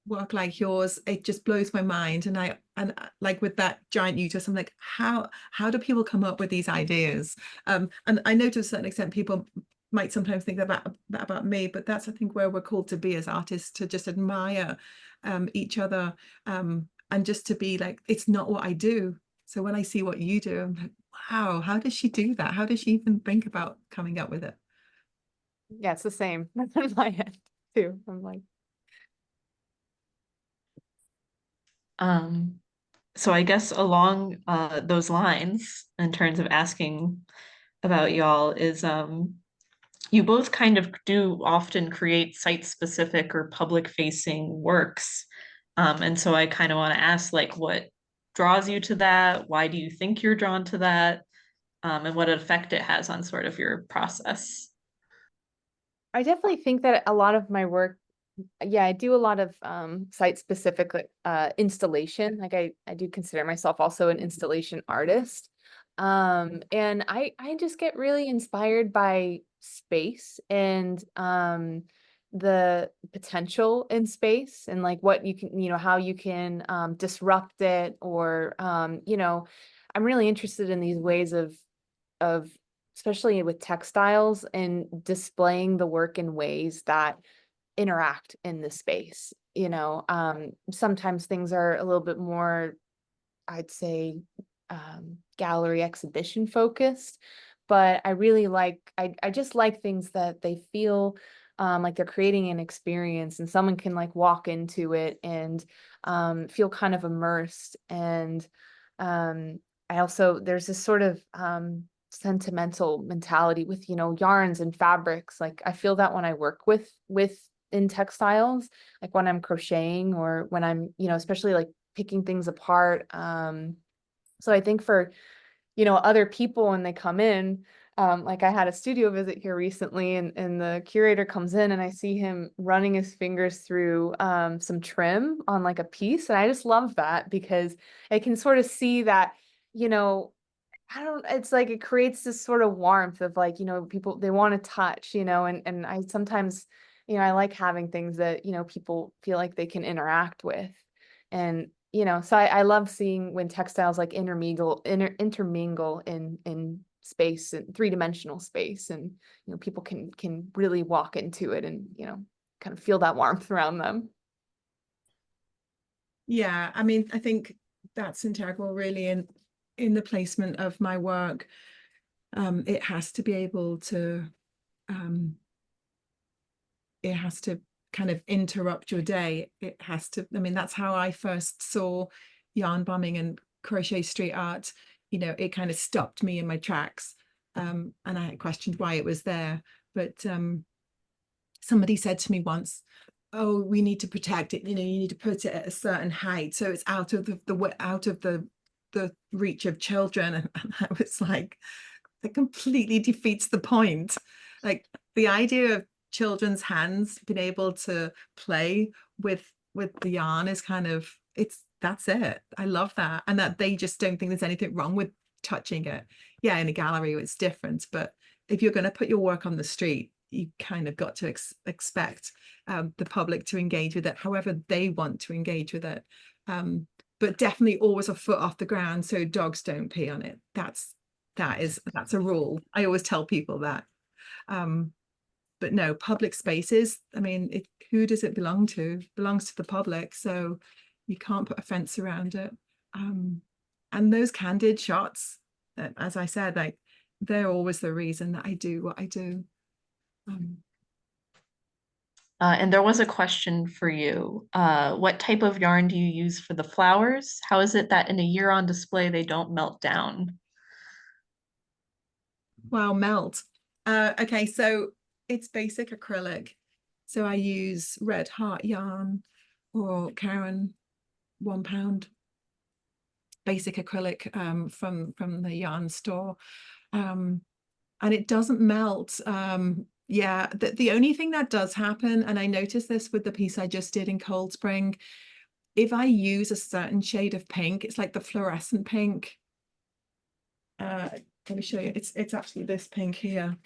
[SPEAKER 3] work like yours, it just blows my mind. And like with that giant uterus, I'm like, how do people come up with these ideas? And I know to a certain extent people might sometimes think that about me, but that's, I think, where we're called to be as artists, to just admire each other, and just to be like, it's not what I do. So when I see what you do, I'm like, wow, how does she do that? How does she even think about coming up with it?
[SPEAKER 2] Yeah, it's the same on my end too. I'm like,
[SPEAKER 1] So I guess along those lines, in terms of asking about y'all, is you both kind of do often create site-specific or public-facing works. And so I kind of want to ask, like, what draws you to that? Why do you think you're drawn to that? And what effect it has on sort of your process.
[SPEAKER 2] I definitely think that a lot of my work, yeah, I do a lot of site specific installation. Like I do consider myself also an installation artist. And I just get really inspired by space and the potential in space and like what you can, how you can disrupt it, or I'm really interested in these ways of especially with textiles and displaying the work in ways that interact in the space. Sometimes things are a little bit more, I'd say, gallery exhibition focused, but I really I just like things that they feel like they're creating an experience and someone can like walk into it and feel kind of immersed. And I also, there's this sort of sentimental mentality with, yarns and fabrics. Like I feel that when I work with in textiles, like when I'm crocheting or when I'm, especially like picking things apart. So I think for, other people when they come in, like I had a studio visit here recently, and the curator comes in and I see him running his fingers through some trim on like a piece. And I just love that because I can sort of see that, it's like it creates this sort of warmth of like, people, they want to touch, and I sometimes, I like having things that, people feel like they can interact with. And, so I love seeing when textiles like intermingle in space and three-dimensional space, and, people can really walk into it and, kind of feel that warmth around them.
[SPEAKER 3] Yeah, I mean, I think that's integral really in the placement of my work. It has to be able to it has to kind of interrupt your day. It has to, I mean, that's how I first saw yarn bombing and crochet street art. It kind of stopped me in my tracks, and I questioned why it was there. But somebody said to me once, oh, we need to protect it, you need to put it at a certain height so it's out of the reach of children. And I was like, that completely defeats the point. Like the idea of children's hands being able to play with the yarn is kind of, that's it. I love that. And that they just don't think there's anything wrong with touching it. Yeah, in a gallery it's different, but if you're going to put your work on the street, you kind of got to expect the public to engage with it however they want to engage with it, but definitely always a foot off the ground so dogs don't pee on it. That's a rule. I always tell people that. But no, public spaces, I mean, who does it belong to? It belongs to the public, so you can't put a fence around it. And those candid shots, as I said, like, they're always the reason that I do what I do.
[SPEAKER 1] And there was a question for you. What type of yarn do you use for the flowers? How is it that in a year on display they don't melt down?
[SPEAKER 3] Wow, melt. Okay, so it's basic acrylic. So I use Red Heart yarn or Karen 1 pound basic acrylic from the yarn store. And it doesn't melt. Yeah, the only thing that does happen, and I noticed this with the piece I just did in Cold Spring, if I use a certain shade of pink, it's like the fluorescent pink. Let me show you. It's actually this pink here.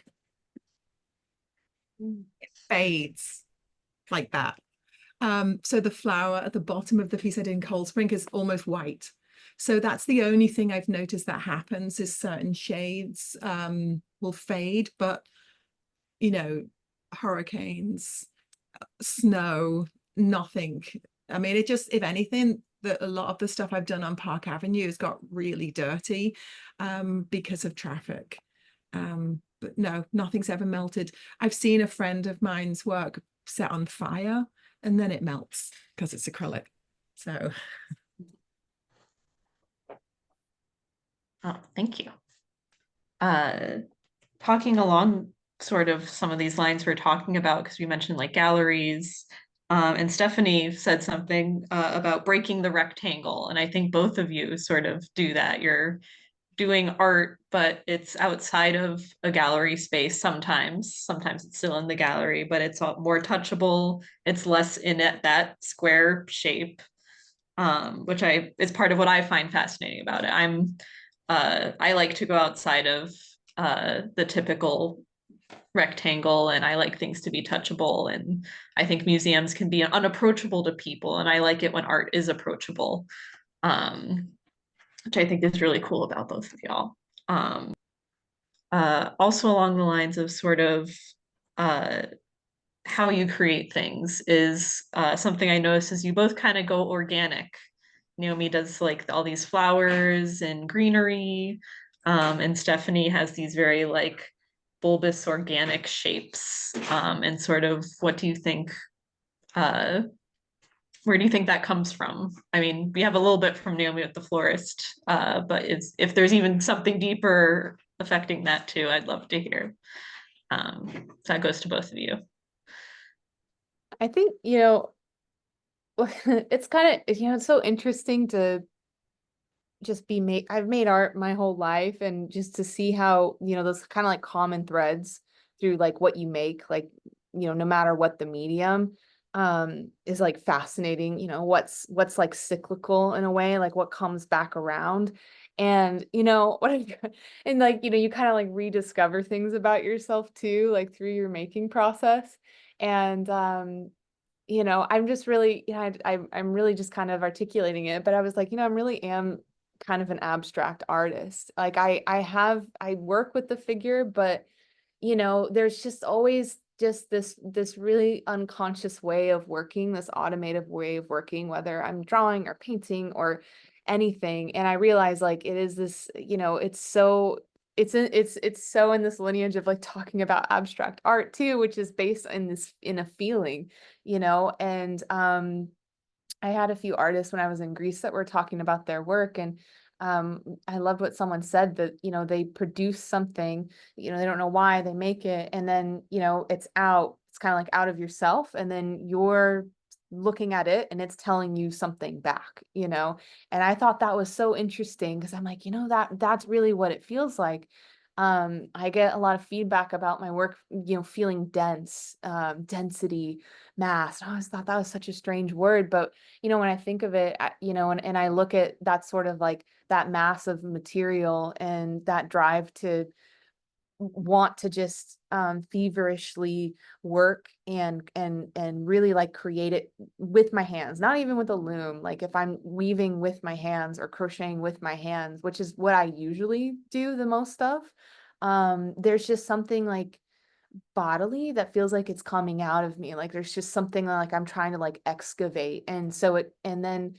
[SPEAKER 3] It fades like that. So the flower at the bottom of the piece I did in Cold Spring is almost white. So that's the only thing I've noticed that happens, is certain shades will fade, but you know, hurricanes, snow, nothing. I mean, it just, if anything, a lot of the stuff I've done on Park Avenue has got really dirty because of traffic. But no, nothing's ever melted. I've seen a friend of mine's work set on fire and then it melts because it's acrylic. So.
[SPEAKER 1] Oh, thank you. Talking along sort of some of these lines we're talking about, because we mentioned like galleries, and Stephanie said something about breaking the rectangle. And I think both of you sort of do that. You're doing art, but it's outside of a gallery space sometimes. Sometimes it's still in the gallery, but it's more touchable. It's less in that square shape, which is part of what I find fascinating about it. I like to go outside of the typical rectangle, and I like things to be touchable, and I think museums can be unapproachable to people, and I like it when art is approachable, which I think is really cool about both of y'all. Also along the lines of sort of how you create things is something I noticed is you both kind of go organic. Naomi does like all these flowers and greenery, and Stephanie has these very like bulbous organic shapes. And sort of what do you think, where do you think that comes from? I mean, we have a little bit from Naomi with the florist, but if there's even something deeper affecting that too, I'd love to hear. So that goes to both of you.
[SPEAKER 2] I think, it's kind of, it's so interesting to just I've made art my whole life, and just to see how, those kind of like common threads through like what you make, like, no matter what the medium, is like fascinating. What's like cyclical in a way, like what comes back around. And and like, you kind of like rediscover things about yourself too, like through your making process. And I'm just really, I'm really just kind of articulating it, but I was like, I really am kind of an abstract artist. Like I work with the figure, but there's just always just this really unconscious way of working, this automated way of working, whether I'm drawing or painting or anything. And I realize like it is this, it's so in this lineage of like talking about abstract art too, which is based in a feeling, and I had a few artists when I was in Greece that were talking about their work, and I loved what someone said, that they produce something, they don't know why they make it, and then it's kind of like out of yourself, and then you're looking at it and it's telling you something back, and I thought that was so interesting, because I'm like, that's really what it feels like. I get a lot of feedback about my work, feeling dense, density, mass. I always thought that was such a strange word, but when I think of it, and I look at that sort of like that mass of material and that drive to want to just feverishly work and really like create it with my hands, not even with a loom. Like if I'm weaving with my hands or crocheting with my hands, which is what I usually do the most of, there's just something like bodily that feels like it's coming out of me. Like there's just something like I'm trying to like excavate. And so and then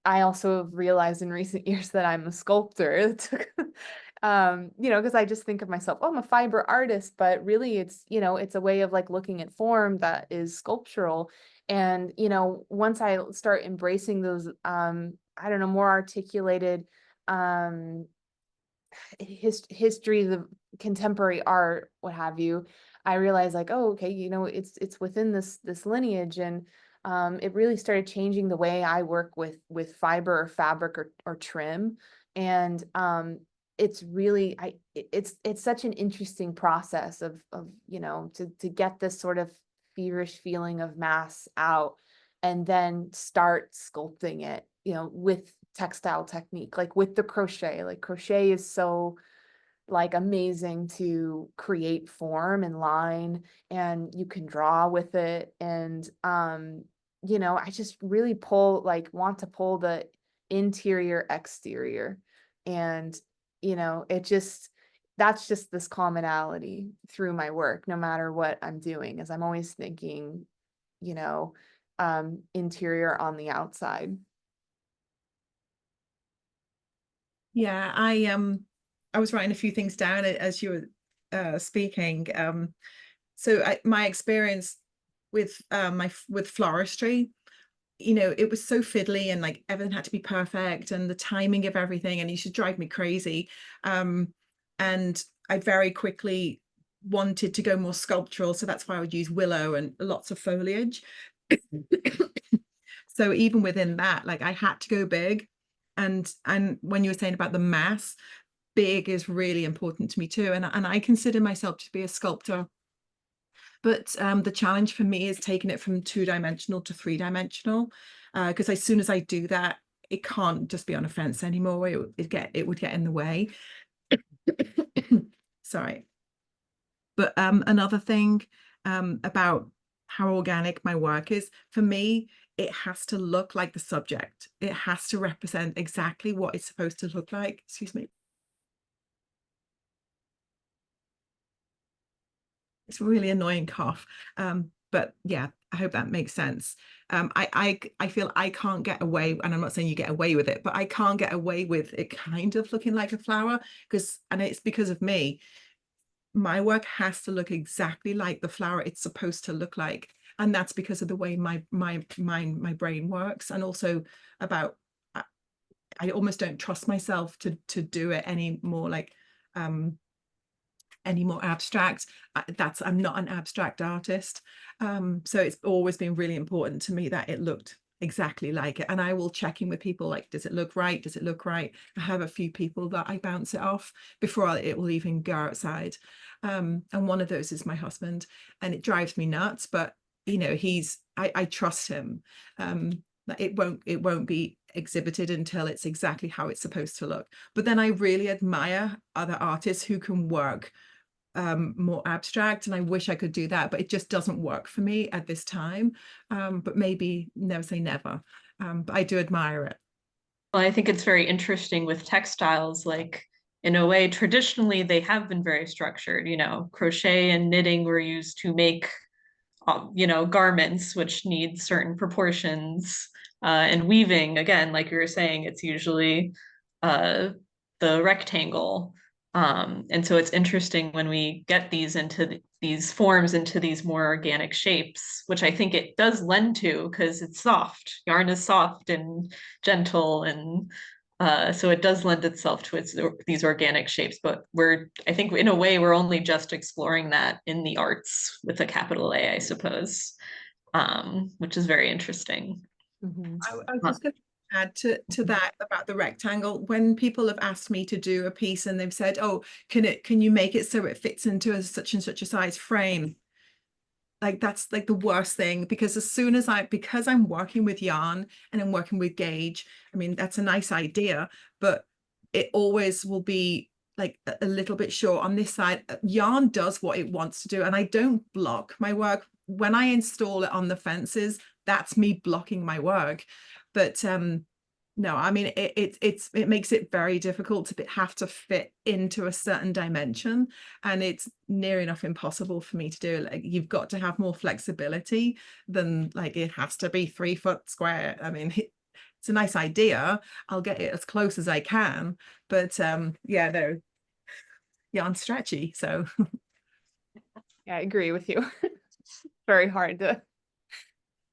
[SPEAKER 2] I also have realized in recent years that I'm a sculptor. It took, you know, because I just think of myself, oh, I'm a fiber artist, but really it's, you know, it's a way of like looking at form that is sculptural. And, you know, once I start embracing those, I don't know, more articulated, histories of contemporary art, what have you, I realized like, oh, okay, you know, it's within this lineage, and it really started changing the way I work with fiber or fabric or trim, and it's really it's such an interesting process of you know, to get this sort of feverish feeling of mass out, and then start sculpting it, you know, with textile technique, like with the crochet. Like crochet is so like amazing to create form and line, and you can draw with it. And you know, I just really want to pull the interior exterior, and you know, that's just this commonality through my work, no matter what I'm doing, is I'm always thinking, you know, interior on the outside.
[SPEAKER 3] Yeah, I was writing a few things down as you were speaking. My experience with with floristry, you know, it was so fiddly, and like everything had to be perfect, and the timing of everything, and it used to drive me crazy. And I very quickly wanted to go more sculptural, so that's why I would use willow and lots of foliage. So even within that, like I had to go big. And when you were saying about the mass, big is really important to me too. And I consider myself to be a sculptor. But the challenge for me is taking it from 2-dimensional to 3-dimensional, because as soon as I do that, it can't just be on a fence anymore. It would get in the way. Sorry. But another thing about how organic my work is, for me, it has to look like the subject. It has to represent exactly what it's supposed to look like. Excuse me. It's a really annoying cough. But yeah, I hope that makes sense. I feel I can't get away, and I'm not saying you get away with it, but I can't get away with it kind of looking like a flower, and it's because of me. My work has to look exactly like the flower it's supposed to look like, and that's because of the way my brain works, and also about I almost don't trust myself to do it any more like any more abstract. I'm not an abstract artist, so it's always been really important to me that it looked exactly like it. And I will check in with people, like, does it look right? Does it look right? I have a few people that I bounce it off before it will even go outside, and one of those is my husband, and it drives me nuts, but you know, I trust him. It won't be exhibited until it's exactly how it's supposed to look. But then I really admire other artists who can work more abstract, and I wish I could do that, but it just doesn't work for me at this time. But maybe never say never. But I do admire it.
[SPEAKER 1] Well, I think it's very interesting with textiles, like in a way, traditionally they have been very structured. You know, crochet and knitting were used to make, you know, garments, which need certain proportions. And weaving, again, like you were saying, it's usually uh, the rectangle. And so it's interesting when we get these into these forms, into these more organic shapes, which I think it does lend to because it's soft. Yarn is soft and gentle, and so it does lend itself to these organic shapes. But I think in a way, we're only just exploring that in the arts with a capital A, I suppose, which is very interesting.
[SPEAKER 2] Mhm.
[SPEAKER 3] I was just going to add to that about the rectangle. When people have asked me to do a piece and they've said, oh, can you make it so it fits into such and such a size frame? Like that's like the worst thing, because as soon as because I'm working with yarn and I'm working with gauge, I mean, that's a nice idea, but it always will be like a little bit short on this side. Yarn does what it wants to do, and I don't block my work. When I install it on the fences, that's me blocking my work. But No, I mean it makes it very difficult to have to fit into a certain dimension, and it's near enough impossible for me to do. Like, you've got to have more flexibility than like it has to be 3 foot square. I mean, it's a nice idea. I'll get it as close as I can, but yeah, no, yarn's stretchy, so
[SPEAKER 2] Yeah, I agree with you. Very hard to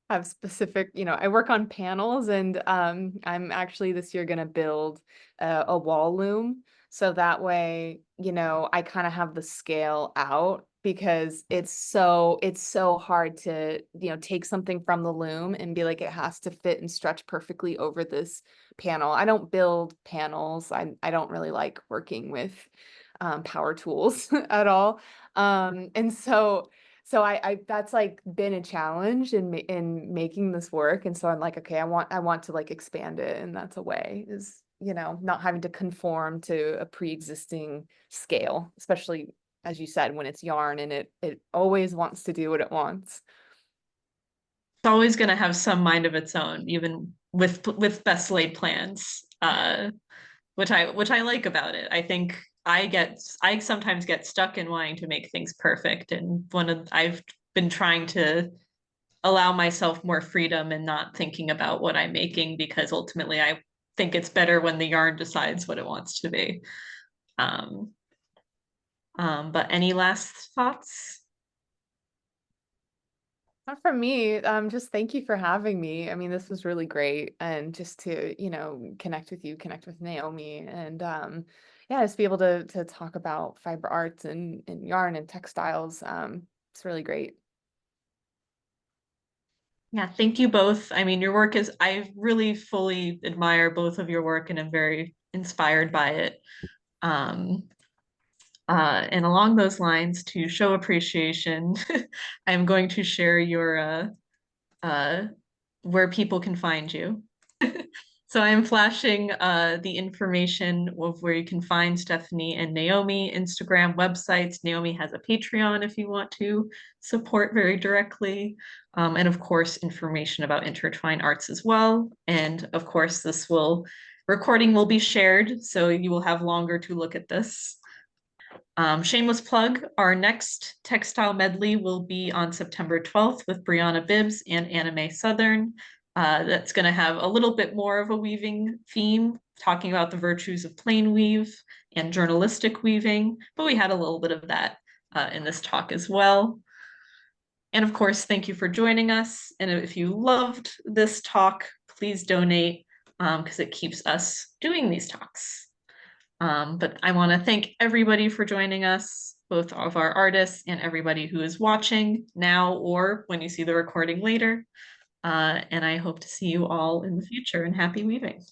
[SPEAKER 2] have specific, I work on panels, and I'm actually this year gonna build a wall loom. So that way, I kind of have the scale out, because it's so hard to, take something from the loom and be like, it has to fit and stretch perfectly over this panel. I don't build panels. I don't really like working with power tools at all. And so I that's like been a challenge in making this work. And so I'm like, okay, I want to like expand it. And that's a way, is, not having to conform to a pre-existing scale, especially as you said, when it's yarn and it always wants to do what it wants.
[SPEAKER 1] It's always going to have some mind of its own, even with best laid plans, which I like about it. I think I sometimes get stuck in wanting to make things perfect, and I've been trying to allow myself more freedom and not thinking about what I'm making, because ultimately I think it's better when the yarn decides what it wants to be. Um, but any last thoughts?
[SPEAKER 2] Not from me. Just thank you for having me. I mean, this was really great. And just to, connect with you, connect with Naomi, and yeah, just be able to talk about fiber arts and yarn and textiles. It's really great.
[SPEAKER 1] Yeah, thank you both. I mean, your work is, I really fully admire both of your work and am very inspired by it. Um, and along those lines, to show appreciation, I'm going to share your uh, where people can find you. So I'm flashing the information of where you can find Stephanie and Naomi, Instagram, websites. Naomi has a Patreon if you want to support very directly. And of course, information about Intertwine Arts as well. And of course, recording will be shared, so you will have longer to look at this. Shameless plug, our next textile medley will be on September 12th with Brianna Bibbs and Anime Southern. That's going to have a little bit more of a weaving theme, talking about the virtues of plain weave and journalistic weaving, but we had a little bit of that in this talk as well. And of course, thank you for joining us. And if you loved this talk, please donate, because it keeps us doing these talks. But I want to thank everybody for joining us, both of our artists and everybody who is watching now or when you see the recording later. And I hope to see you all in the future, and happy weaving.